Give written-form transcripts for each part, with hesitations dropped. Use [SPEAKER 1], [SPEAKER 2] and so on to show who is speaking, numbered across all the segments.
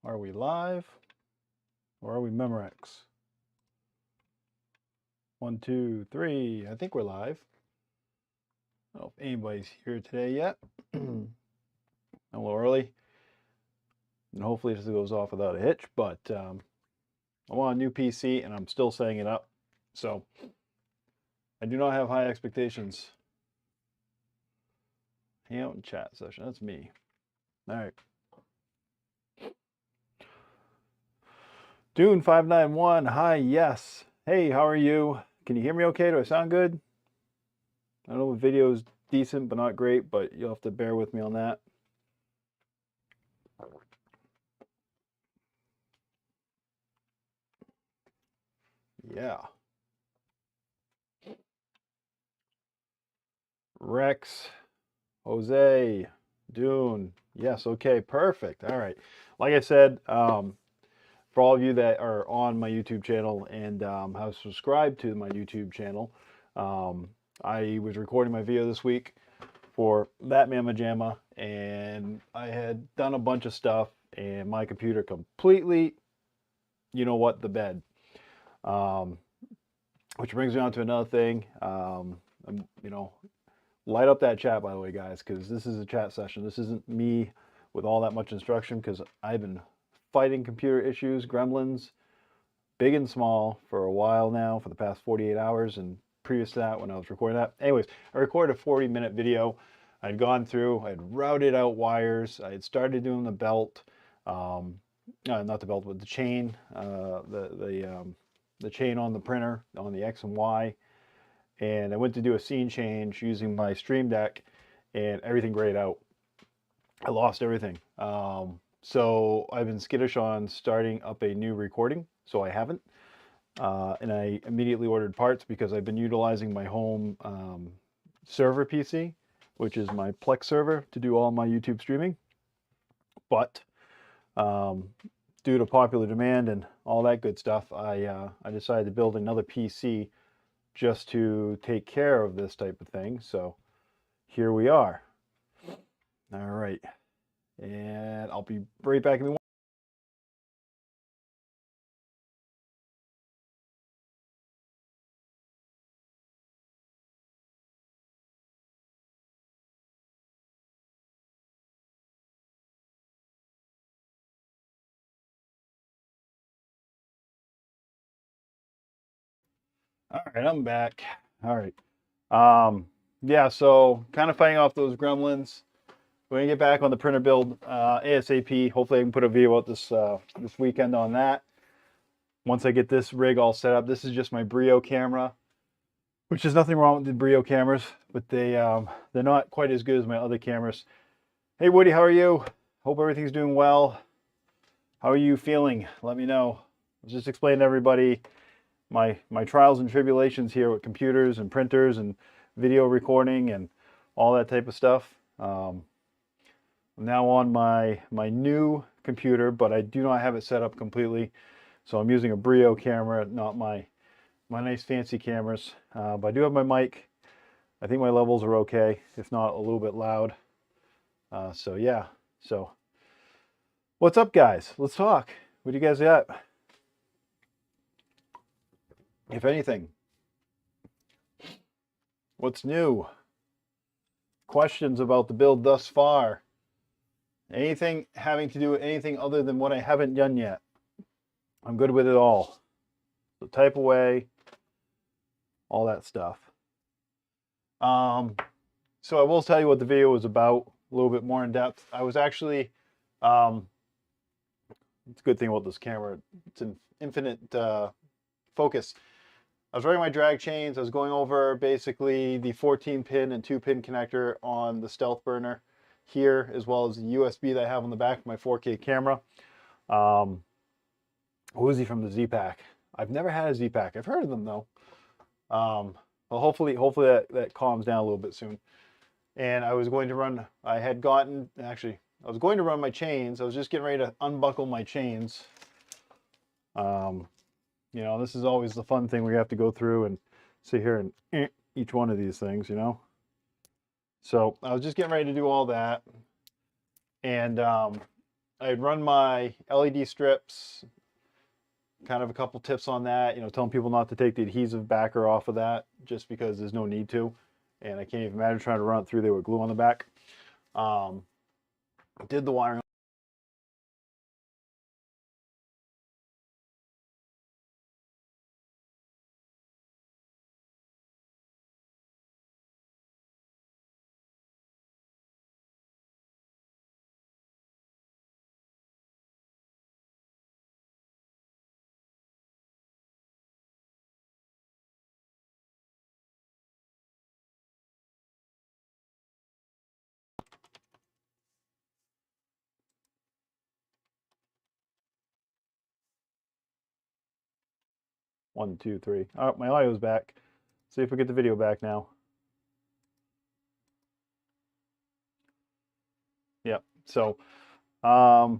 [SPEAKER 1] Are we live or are we Memorex? 1, 2, 3. I think we're live. I don't know if anybody's here today yet. A little early. And hopefully this goes off without a hitch, but I'm on a new PC and I'm still setting it up. So I do not have high expectations. Hangout and chat session. That's me. All right. Dune591. Hi, yes. Hey, how are you? Can you hear me okay? Do I sound good? I know the video is decent, but not great, but you'll have to bear with me on that. Yeah. Rex, Jose, Dune. Yes, okay, perfect. All right. Like I said, for all of you that are on my YouTube channel and have subscribed to my YouTube channel, I was recording my video this week for that Mamma Jamma, and I had done a bunch of stuff, and my computer completely, you know what, the bed. Which brings me on to another thing. You know, light up that chat, by the way, guys, because this is a chat session. This isn't me with all that much instruction, because I've been fighting computer issues, gremlins, big and small, for a while now, for the past 48 hours, and previous to that, when I was recording that. Anyways, I recorded a 40-minute video. I'd gone through, I'd routed out wires, I had started doing the belt, not the belt, but the chain, the chain on the printer, on the X and Y, and I went to do a scene change using my Stream Deck, and everything grayed out. I lost everything. So I've been skittish on starting up a new recording, so I haven't. And I immediately ordered parts because I've been utilizing my home server PC, which is my Plex server, to do all my YouTube streaming. But due to popular demand and all that good stuff, I decided to build another PC just to take care of this type of thing. So here we are. All right. And I'll be right back in a minute. All right, I'm back. All right. Yeah, so kind of fighting off those gremlins. We're gonna get back on the printer build ASAP. Hopefully I can put a video out this weekend on that. Once I get this rig all set up. This is just my Brio camera, which is nothing wrong with the Brio cameras, but they're not quite as good as my other cameras. Hey Woody, how are you? Hope everything's doing well. How are you feeling? Let me know. I was just explaining to everybody my trials and tribulations here with computers and printers and video recording and all that type of stuff. I'm now on my new computer, but I do not have it set up completely. So I'm using a Brio camera, not my nice fancy cameras. But I do have my mic. I think my levels are okay, if not a little bit loud. So yeah, so what's up, guys? Let's talk. What do you guys got? If anything, what's new? Questions about the build thus far? Anything having to do with anything other than what I haven't done yet? I'm good with it all. So type away, all that stuff. So I will tell you what the video was about a little bit more in depth. I was actually, it's a good thing about this camera, it's an infinite focus. I was running my drag chains. I was going over basically the 14-pin and 2-pin connector on the Stealth burner here, as well as the USB that I have on the back of my 4K camera. Woozy from the Z-Pack. I've never had a Z-Pack. I've heard of them though. Well, hopefully that calms down a little bit soon. And I was going to run, I was going to run my chains. I was just getting ready to unbuckle my chains. You know, this is always the fun thing we have to go through and sit here and each one of these things, you know. So I was just getting ready to do all that. And I I'd run my LED strips, kind of a couple tips on that, telling people not to take the adhesive backer off of that just because there's no need to. And I can't even imagine trying to run it through there with glue on the back. Did the wiring. One, two, three. Oh, my audio's back. See if we get the video back now. Yep. So, my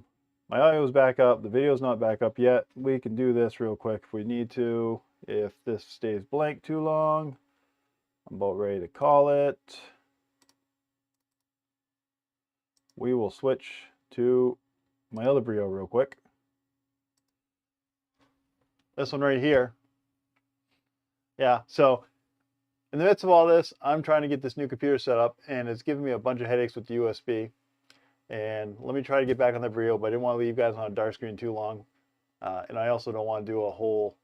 [SPEAKER 1] audio's back up. The video's not back up yet. We can do this real quick if we need to. If this stays blank too long, I'm about ready to call it. We will switch to my other Brio real quick. This one right here. Yeah, so in the midst of all this, I'm trying to get this new computer set up, and it's giving me a bunch of headaches with the USB. And let me try to get back on the Brio, but I didn't want to leave you guys on a dark screen too long. And I also don't want to do a whole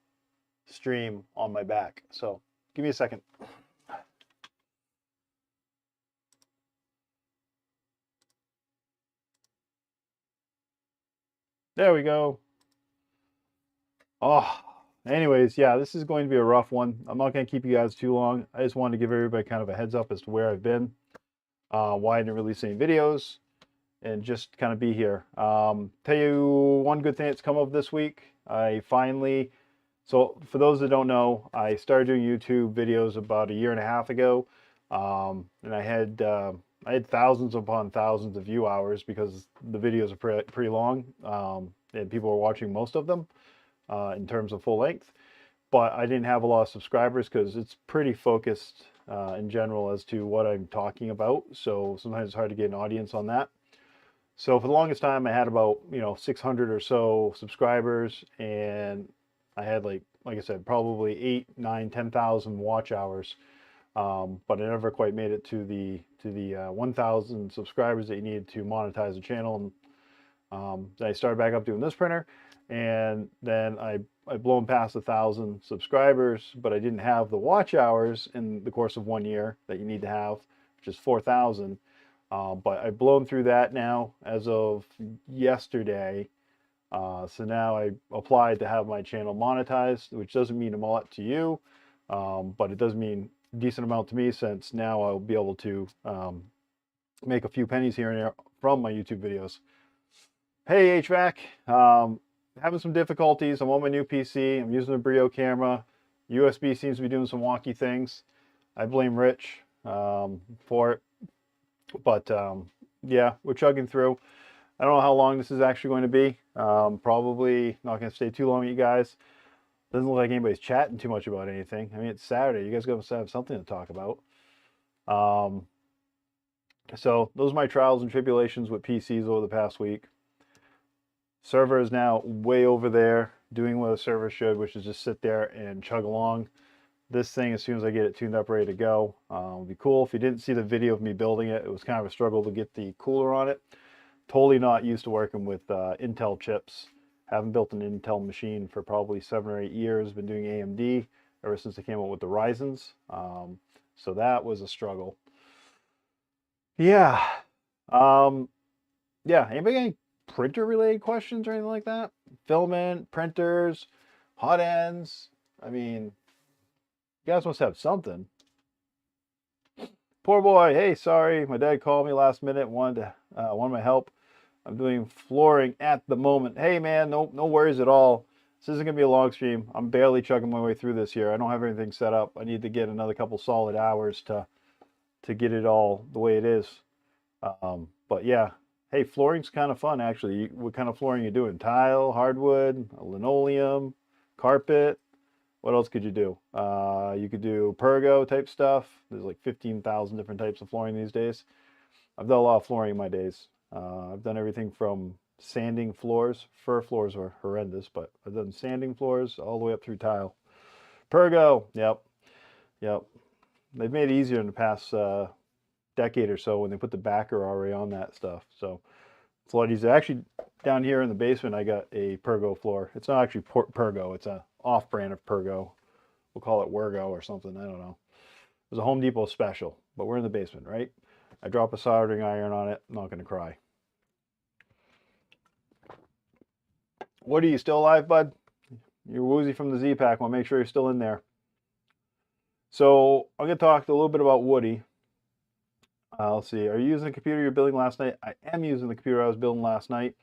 [SPEAKER 1] stream on my back. So give me a second. There we go. Oh, anyways, yeah, this is going to be a rough one. I'm not going to keep you guys too long. I just wanted to give everybody kind of a heads up as to where I've been, why I didn't release any videos, and just kind of be here. Tell you one good thing that's come up this week. I finally, so for those that don't know, I started doing YouTube videos about a year and a half ago, and I had thousands upon thousands of view hours because the videos are pretty long, and people were watching most of them in terms of full length. But I didn't have a lot of subscribers because it's pretty focused in general as to what I'm talking about. So sometimes it's hard to get an audience on that. So for the longest time, I had about 600 or so subscribers, and I had like I said, probably 8, 9, 10,000 watch hours. But I never quite made it to the 1,000 subscribers that you need to monetize the channel. And then I started back up doing this printer, and then I blown past 1,000 subscribers, but I didn't have the watch hours in the course of 1 year that you need to have, which is 4,000. But I've blown through that now as of yesterday. So now I applied to have my channel monetized, which doesn't mean a lot to you, but it does mean a decent amount to me, since now I'll be able to make a few pennies here and there from my YouTube videos. Hey HVAC, having some difficulties. I'm on my new PC. I'm using a Brio camera. USB seems to be doing some wonky things. I blame Rich for it. But yeah, we're chugging through. I don't know how long this is actually going to be. Probably not going to stay too long with you guys. Doesn't look like anybody's chatting too much about anything. I mean, it's Saturday. You guys got to have something to talk about. So those are my trials and tribulations with PCs over the past week. Server is now way over there doing what a server should, which is just sit there and chug along. This thing, as soon as I get it tuned up, ready to go, would be cool. If you didn't see the video of me building it, it was kind of a struggle to get the cooler on it. Totally not used to working with Intel chips. Haven't built an Intel machine for probably 7 or 8 years. Been doing AMD ever since they came out with the Ryzens. So that was a struggle. Yeah. Yeah. Anybody got any printer related questions or anything like that? Filament, printers, hot ends. I mean, you guys must have something. Poor boy. Hey, sorry. My dad called me last minute, wanted my help. I'm doing flooring at the moment. Hey man, no worries at all. This isn't gonna be a long stream. I'm barely chugging my way through this here. I don't have anything set up. I need to get another couple solid hours to get it all the way it is. But yeah, hey, flooring's kind of fun actually. What kind of flooring you doing? Tile, hardwood, linoleum, carpet? What else could you do? You could do pergo type stuff. There's like 15,000 different types of flooring these days. I've done a lot of flooring in my days. I've done everything from sanding floors. Fur floors are horrendous, but I've done sanding floors all the way up through tile. Pergo, yep, yep. They've made it easier in the past decade or so when they put the backer already on that stuff. So it's a lot easier. Actually, down here in the basement, I got a Pergo floor. It's not actually Pergo. It's a off-brand of Pergo. We'll call it Wergo or something. I don't know. It was a Home Depot special, but we're in the basement, right? I drop a soldering iron on it. I'm not going to cry. What, are you still alive, bud? You're woozy from the Z-Pack. Want to make sure you're still in there. So I'm going to talk a little bit about Woody. Let's see. Are you using the computer you're building last night? I am using the computer I was building last night,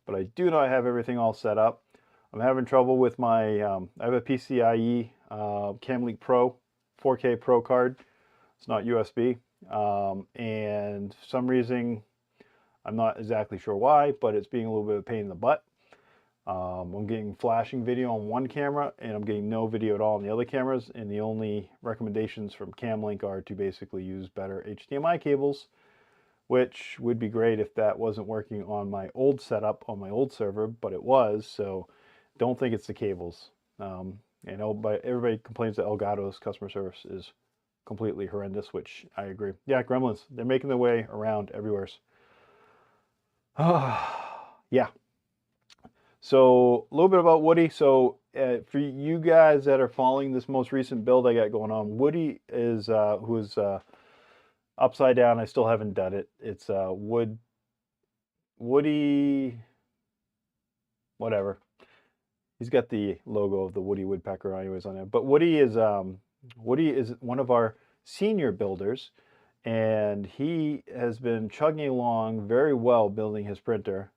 [SPEAKER 1] but I do not have everything all set up. I'm having trouble with my, I have a PCIe CamLink Pro 4K Pro card. It's not USB. And for some reason, I'm not exactly sure why, but it's being a little bit of a pain in the butt. I'm getting flashing video on one camera, and I'm getting no video at all on the other cameras, and the only recommendations from CamLink are to basically use better HDMI cables, which would be great if that wasn't working on my old setup on my old server, but it was, so don't think it's the cables. You know, but everybody complains that Elgato's customer service is completely horrendous, which I agree. Yeah, Gremlins, they're making their way around everywhere. Yeah. So a little bit about Woody. So for you guys that are following this most recent build I got going on, Woody is who is upside down. I still haven't done it. It's Woody, whatever. He's got the logo of the Woody Woodpecker anyways on there. But Woody is one of our senior builders, and he has been chugging along very well building his printer.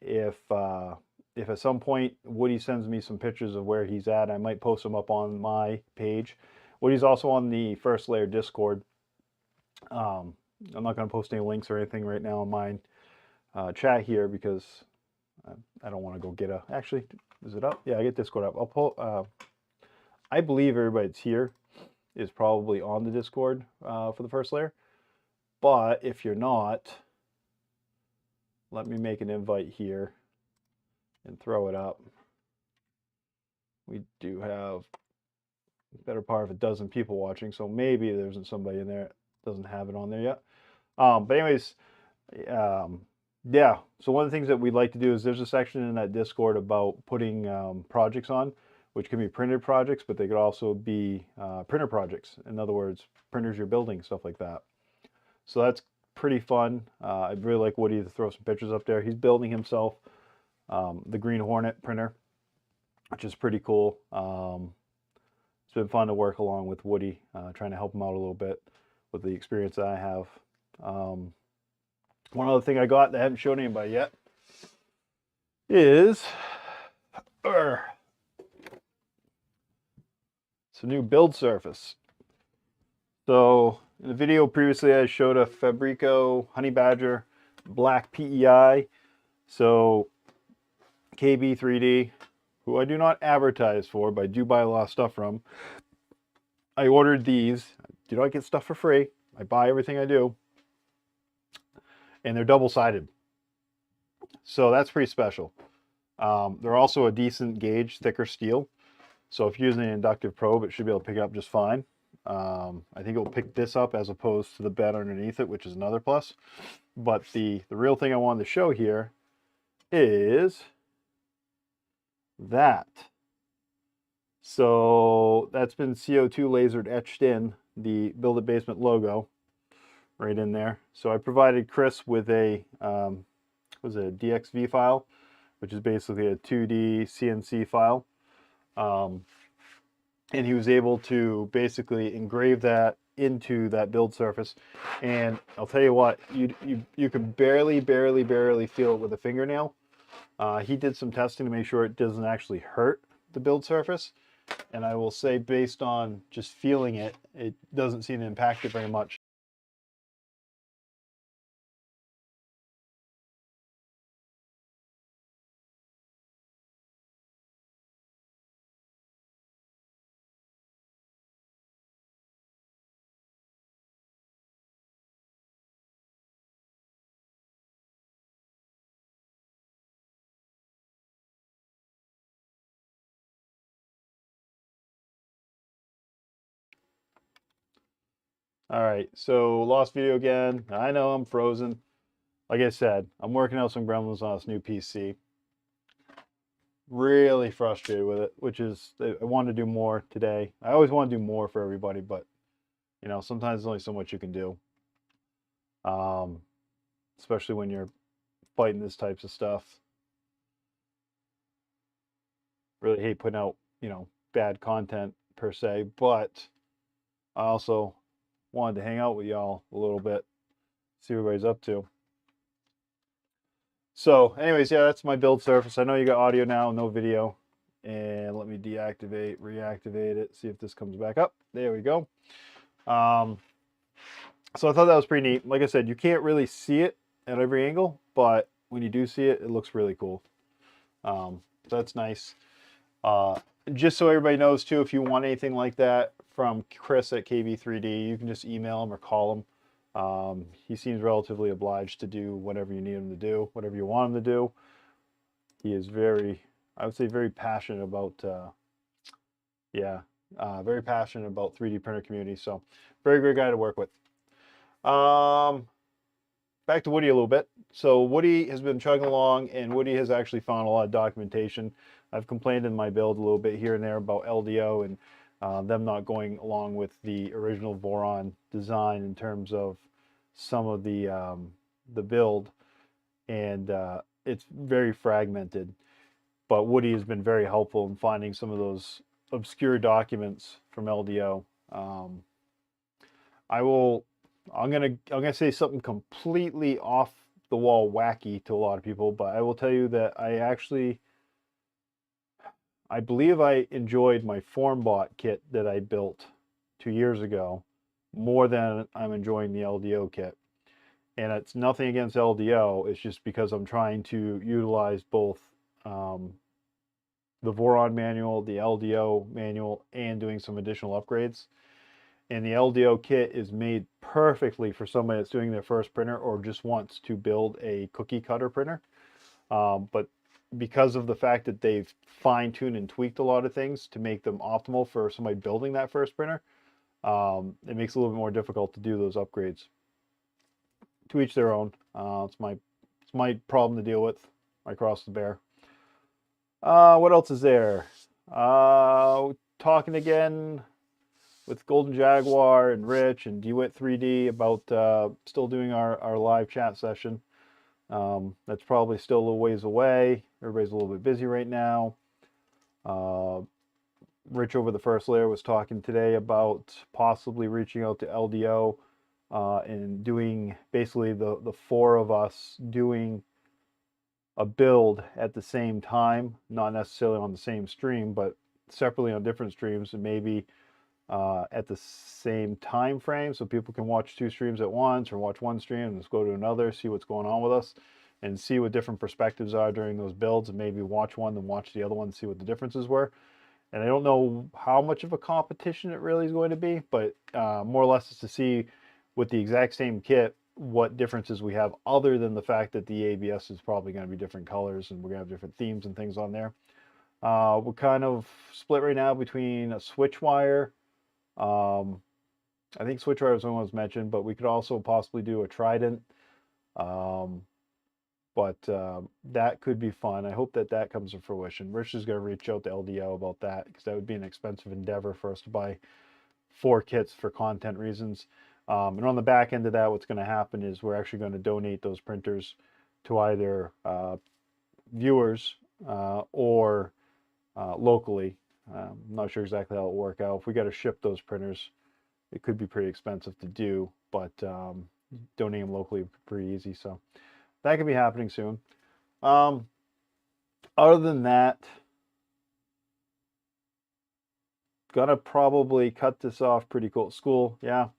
[SPEAKER 1] If at some point Woody sends me some pictures of where he's at, I might post them up on my page. Woody's also on the First Layer Discord. I'm not going to post any links or anything right now on my chat here because I don't want to go get a... Actually, is it up? Yeah, I get Discord up. I'll pull... I believe everybody that's here is probably on the Discord for the First Layer. But if you're not, let me make an invite here and throw it up. We do have a better part of a dozen people watching, so maybe there isn't somebody in there that doesn't have it on there yet. But anyways, yeah, so one of the things that we'd like to do is there's a section in that Discord about putting projects on, which can be printed projects, but they could also be printer projects. In other words, printers you're building, stuff like that. So that's pretty fun. I'd really like Woody to throw some pictures up there. He's building himself the Green Hornet printer, which is pretty cool. It's been fun to work along with Woody, trying to help him out a little bit with the experience that I have. One other thing I got that I haven't shown anybody yet is it's a new build surface. So in the video previously I showed a Fabrico Honey Badger black PEI. So KB3D, who I do not advertise for, but I do buy a lot of stuff from. I ordered these. I do not get stuff for free. I buy everything I do. And they're double-sided. So that's pretty special. They're also a decent gauge, thicker steel. So if you're using an inductive probe, it should be able to pick it up just fine. I think it will pick this up as opposed to the bed underneath it, which is another plus. But the real thing I wanted to show here is that. So that's been CO2 lasered etched in the Build It Basement logo right in there. So I provided Chris with a was it a DXV file, which is basically a 2D CNC file, and he was able to basically engrave that into that build surface. And I'll tell you what, you can barely feel it with a fingernail. He did some testing to make sure it doesn't actually hurt the build surface. And I will say, based on just feeling it, it doesn't seem to impact it very much. All right, so lost video again. I know I'm frozen. Like I said, I'm working out some gremlins on this new PC. Really frustrated with it, which is I want to do more today. I always want to do more for everybody, but you know, sometimes there's only so much you can do. Um, Especially when you're fighting this types of stuff. Really hate putting out, you know, bad content per se, but I also wanted to hang out with y'all a little bit, see what everybody's up to. So, anyways, yeah, that's my build surface. I know you got audio now, no video. And let me deactivate, reactivate it, see if this comes back up. There we go. So I thought that was pretty neat. Like I said, you can't really see it at every angle, but when you do see it, it looks really cool. So that's nice. Uh, just so everybody knows too, if you want anything like that from Chris at KV3D, you can just email him or call him. He seems relatively obliged to do whatever you need him to do, whatever you want him to do. He is very, I would say, very passionate about, very passionate about 3D printer community. So very great guy to work with. Back to Woody a little bit. So Woody has been chugging along, and Woody has actually found a lot of documentation. I've complained in my build a little bit here and there about LDO and them not going along with the original Voron design in terms of some of the build, and it's very fragmented. But Woody has been very helpful in finding some of those obscure documents from LDO. I'm gonna say something completely off the wall wacky to a lot of people, but I will tell you that I believe I enjoyed my FormBot kit that I built 2 years ago more than I'm enjoying the LDO kit. And it's nothing against LDO, it's just because I'm trying to utilize both the Voron manual, the LDO manual, and doing some additional upgrades. And the LDO kit is made perfectly for somebody that's doing their first printer or just wants to build a cookie cutter printer. But because of the fact that they've fine-tuned and tweaked a lot of things to make them optimal for somebody building that first printer, it makes it a little bit more difficult to do those upgrades. To each their own. It's my problem to deal with. I cross the bear. What else is there? Talking again with Golden Jaguar and Rich and DeWitt 3D about still doing our live chat session. That's probably still a little ways away. Everybody's a little bit busy right now. Rich over the first layer was talking today about possibly reaching out to LDO and doing basically the four of us doing a build at the same time, not necessarily on the same stream, but separately on different streams, and maybe at the same time frame, so people can watch two streams at once or watch one stream and just go to another, see what's going on with us, and see what different perspectives are during those builds, and maybe watch one then watch the other one, see what the differences were. And I don't know how much of a competition it really is going to be, but more or less it's to see with the exact same kit what differences we have, other than the fact that the ABS is probably going to be different colors and we're going to have different themes and things on there. We're kind of split right now between a switch wire. I think switch wire was the one was mentioned, but we could also possibly do a trident. That could be fun. I hope that comes to fruition. Rich is going to reach out to LDO about that, because that would be an expensive endeavor for us to buy 4 kits for content reasons. And on the back end of that, what's going to happen is we're actually going to donate those printers to either viewers or locally. I'm not sure exactly how it'll work out. If we got to ship those printers, it could be pretty expensive to do, but donating them locally would be pretty easy. So that could be happening soon. Other than that, gonna probably cut this off pretty cool. School, yeah.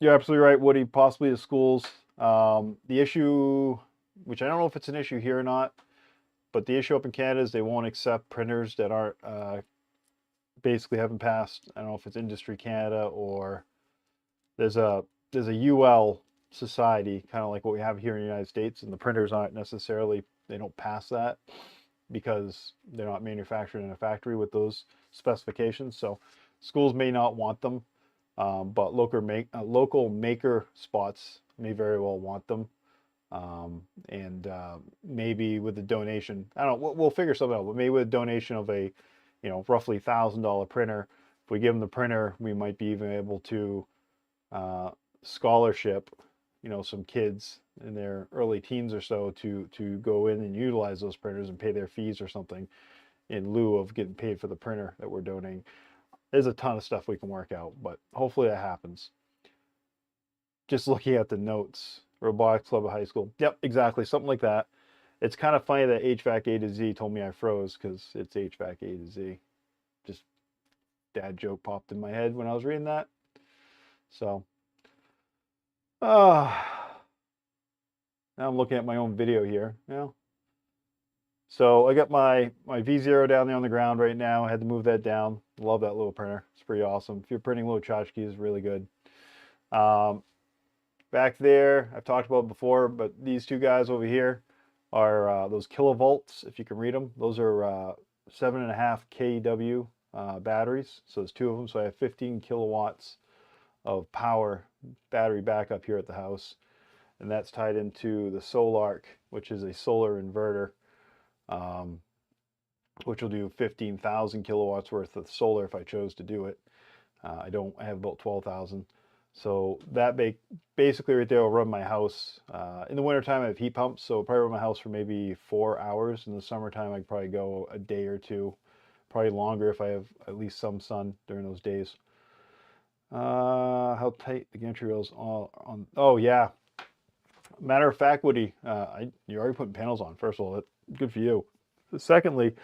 [SPEAKER 1] You're absolutely right, Woody. Possibly the schools. The issue, which I don't know if it's an issue here or not, but the issue up in Canada is they won't accept printers that aren't basically haven't passed. I don't know if it's Industry Canada or there's a UL society, kind of like what we have here in the United States, and the printers aren't necessarily, they don't pass that because they're not manufactured in a factory with those specifications. So schools may not want them. but local maker spots may very well want them. And maybe with the donation, I don't know, we'll figure something out, but maybe with a donation of a, roughly $1,000 printer, if we give them the printer, we might be even able to scholarship, some kids in their early teens or so to go in and utilize those printers and pay their fees or something in lieu of getting paid for the printer that we're donating. There's a ton of stuff we can work out, but hopefully that happens. Just looking at the notes, Robotics Club of High School. Yep, exactly, something like that. It's kind of funny that HVAC A to Z told me I froze because it's HVAC A to Z. Just dad joke popped in my head when I was reading that. So, now I'm looking at my own video here. So I got my V0 down there on the ground right now. I had to move that down. Love that little printer. It's pretty awesome. If you're printing little tchotchkes, it's really good. Back there, I've talked about it before, but these two guys over here are those kilovolts, if you can read them. Those are 7.5 kW batteries. So there's two of them. So I have 15 kilowatts of power battery backup here at the house. And that's tied into the Solarc, which is a solar inverter, which will do 15,000 kilowatts worth of solar if I chose to do it. I have about 12,000. So that basically right there will run my house. In the wintertime, I have heat pumps, so it'll probably run my house for maybe 4 hours. In the summertime, I'd probably go a day or two, probably longer if I have at least some sun during those days. How tight the gantry rails on? Oh yeah. Matter of fact, Woody, you're already putting panels on. First of all, good for you. Secondly,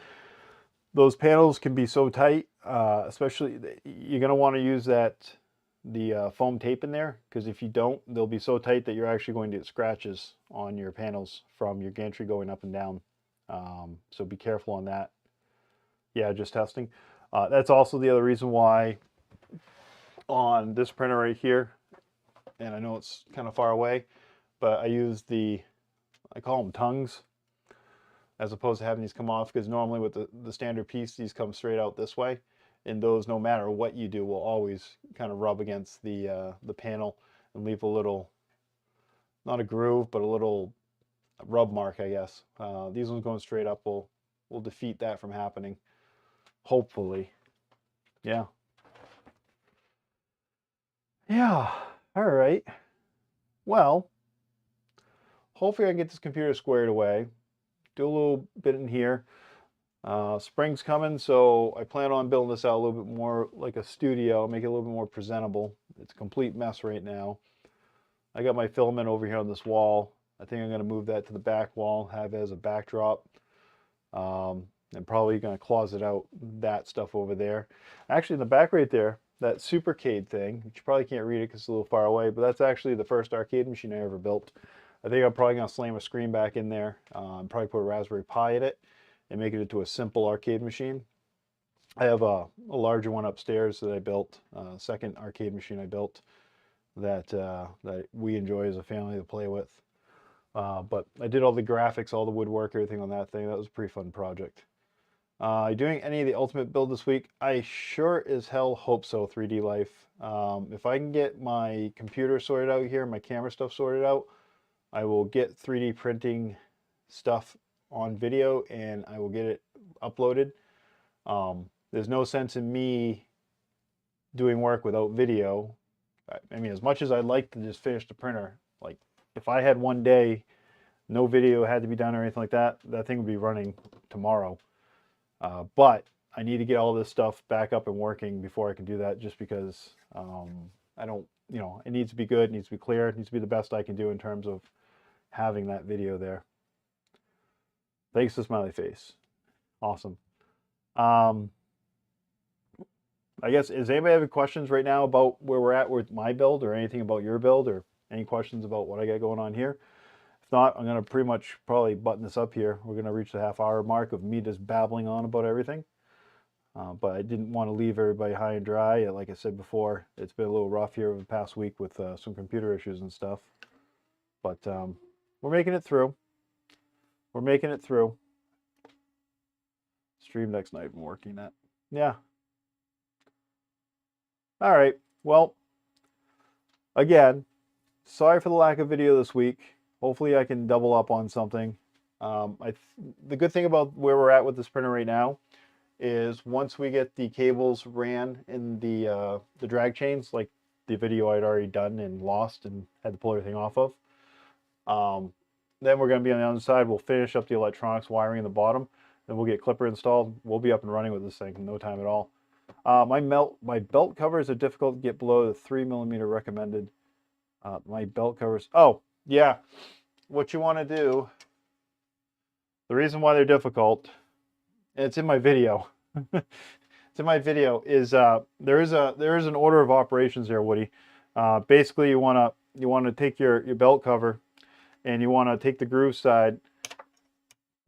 [SPEAKER 1] those panels can be so tight, especially you're going to want to use the foam tape in there, because if you don't, they'll be so tight that you're actually going to get scratches on your panels from your gantry going up and down. So be careful on that. Yeah, just testing. That's also the other reason why on this printer right here, and I know it's kind of far away, but I use I call them tongues, as opposed to having these come off, because normally with the standard piece, these come straight out this way. And those, no matter what you do, will always kind of rub against the panel and leave a little, not a groove, but a little rub mark, I guess. These ones going straight up will defeat that from happening, hopefully. Yeah. Yeah, all right. Well, hopefully I can get this computer squared away, do a little bit in here. Spring's coming, so I plan on building this out a little bit more like a studio, make it a little bit more presentable. It's a complete mess right now. I got my filament over here on this wall. I think I'm going to move that to the back wall, have it as a backdrop, and probably going to closet out that stuff over there. Actually, in the back right there, that Supercade thing, which you probably can't read it because it's a little far away, but that's actually the first arcade machine I ever built. I think I'm probably going to slam a screen back in there, probably put a Raspberry Pi in it, and make it into a simple arcade machine. I have a larger one upstairs that I built, second arcade machine I built that we enjoy as a family to play with. But I did all the graphics, all the woodwork, everything on that thing. That was a pretty fun project. Doing any of the Ultimate build this week? I sure as hell hope so, 3D Life. If I can get my computer sorted out here, my camera stuff sorted out, I will get 3D printing stuff on video and I will get it uploaded. There's no sense in me doing work without video. I mean, as much as I'd like to just finish the printer, like if I had one day, no video had to be done or anything like that, that thing would be running tomorrow. But I need to get all this stuff back up and working before I can do that, just because I don't, it needs to be good, it needs to be clear, it needs to be the best I can do in terms of having that video there. Thanks to Smiley Face. Awesome. I guess, is anybody having questions right now about where we're at with my build, or anything about your build, or any questions about what I got going on here? If not, I'm going to pretty much probably button this up here. We're going to reach the half-hour mark of me just babbling on about everything. But I didn't want to leave everybody high and dry. Like I said before, it's been a little rough here over the past week with some computer issues and stuff. But we're making it through. We're making it through. Stream next night I'm working at. Yeah. All right. Well, Again, sorry for the lack of video this week. Hopefully I can double up on something. The good thing about where we're at with this printer right now is once we get the cables ran in the drag chains, like the video I'd already done and lost and had to pull everything off of, then we're going to be on the other side. We'll finish up the electronics wiring in the bottom, then we'll get clipper installed. We'll be up and running with this thing in no time at all. My belt covers are difficult to get below the 3mm recommended. My belt covers. Oh yeah, what you want to do. The reason why they're difficult, and it's in my video. It's in my video. Is there is an order of operations here, Woody. Basically, you want to take your belt cover, and you want to take the groove side,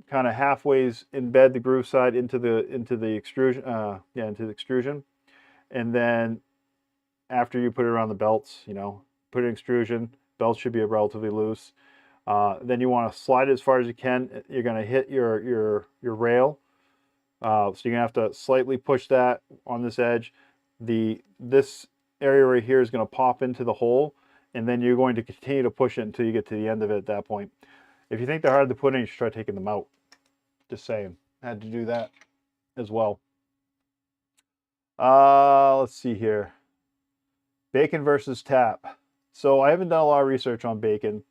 [SPEAKER 1] kind of halfways embed the groove side into the extrusion. Into the extrusion, and then after you put it around the belts, put it in extrusion. Belts should be relatively loose. Then you want to slide it as far as you can. You're going to hit your rail. So you're going to have to slightly push that on this edge. This area right here is going to pop into the hole, and then you're going to continue to push it until you get to the end of it at that point. If you think they're hard to put in, you should try taking them out. Just saying. I had to do that as well. Let's see here. Bacon versus tap. So I haven't done a lot of research on bacon.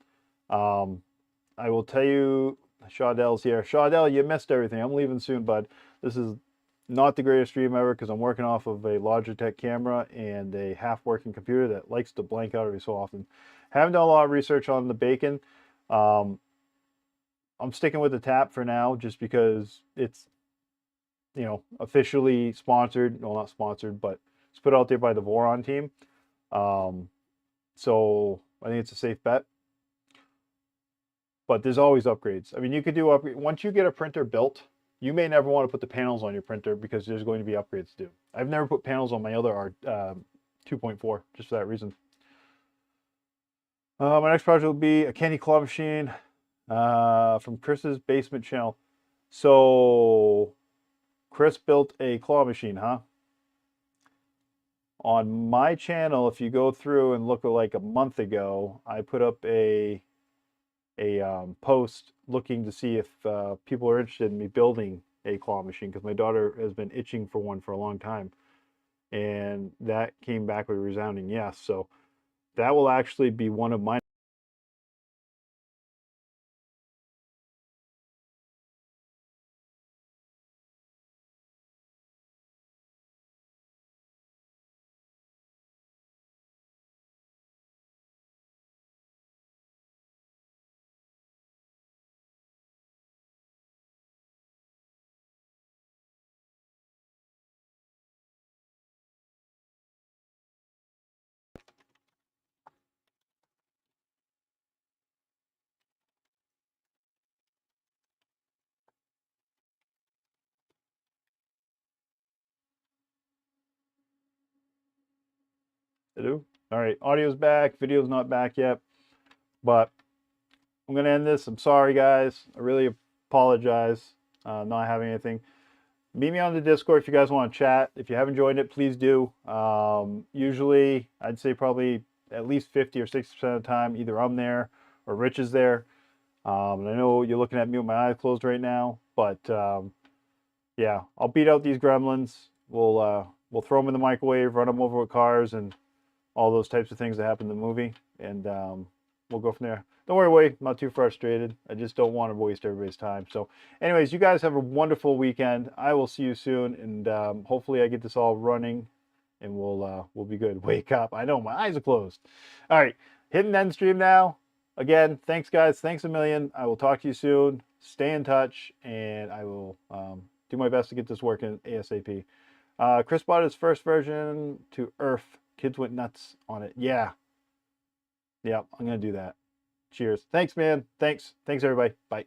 [SPEAKER 1] I will tell you, Shawdell's here. Shawdell, you missed everything. I'm leaving soon, bud. This is not the greatest stream ever because I'm working off of a Logitech camera and a half-working computer that likes to blank out every so often. Haven't done a lot of research on the bacon. I'm sticking with the tap for now just because it's, officially sponsored. Well, not sponsored, but it's put out there by the Voron team. So I think it's a safe bet. But there's always upgrades. I mean, you could do upgrade once you get a printer built. You may never want to put the panels on your printer because there's going to be upgrades to do. I've never put panels on my other 2.4 just for that reason. My next project will be a candy claw machine from Chris's basement channel. So Chris built a claw machine, huh? On my channel, if you go through and look at like a month ago, I put up a post looking to see if people are interested in me building a claw machine because my daughter has been itching for one for a long time, and that came back with a resounding yes. So that will actually be one of my to do. All right, audio's back, video's not back yet, but I'm gonna end this. I'm sorry, guys. I really apologize not having anything. Meet me on the Discord if you guys want to chat. If you haven't joined it, please do. Usually, I'd say probably at least 50 or 60% of the time, either I'm there or Rich is there. And I know you're looking at me with my eyes closed right now, but yeah, I'll beat out these gremlins. We'll throw them in the microwave, run them over with cars, and all those types of things that happen in the movie, and we'll go from there. Don't worry, Wade, I'm not too frustrated. I just don't want to waste everybody's time. So anyways, you guys have a wonderful weekend. I will see you soon, and hopefully I get this all running, and we'll be good. Wake up. I know, my eyes are closed. All right, hitting end stream now. Again, thanks, guys. Thanks a million. I will talk to you soon. Stay in touch, and I will do my best to get this working ASAP. Chris bought his first version to Earth. Kids went nuts on it. Yeah, I'm going to do that. Cheers. Thanks, man. Thanks, everybody. Bye.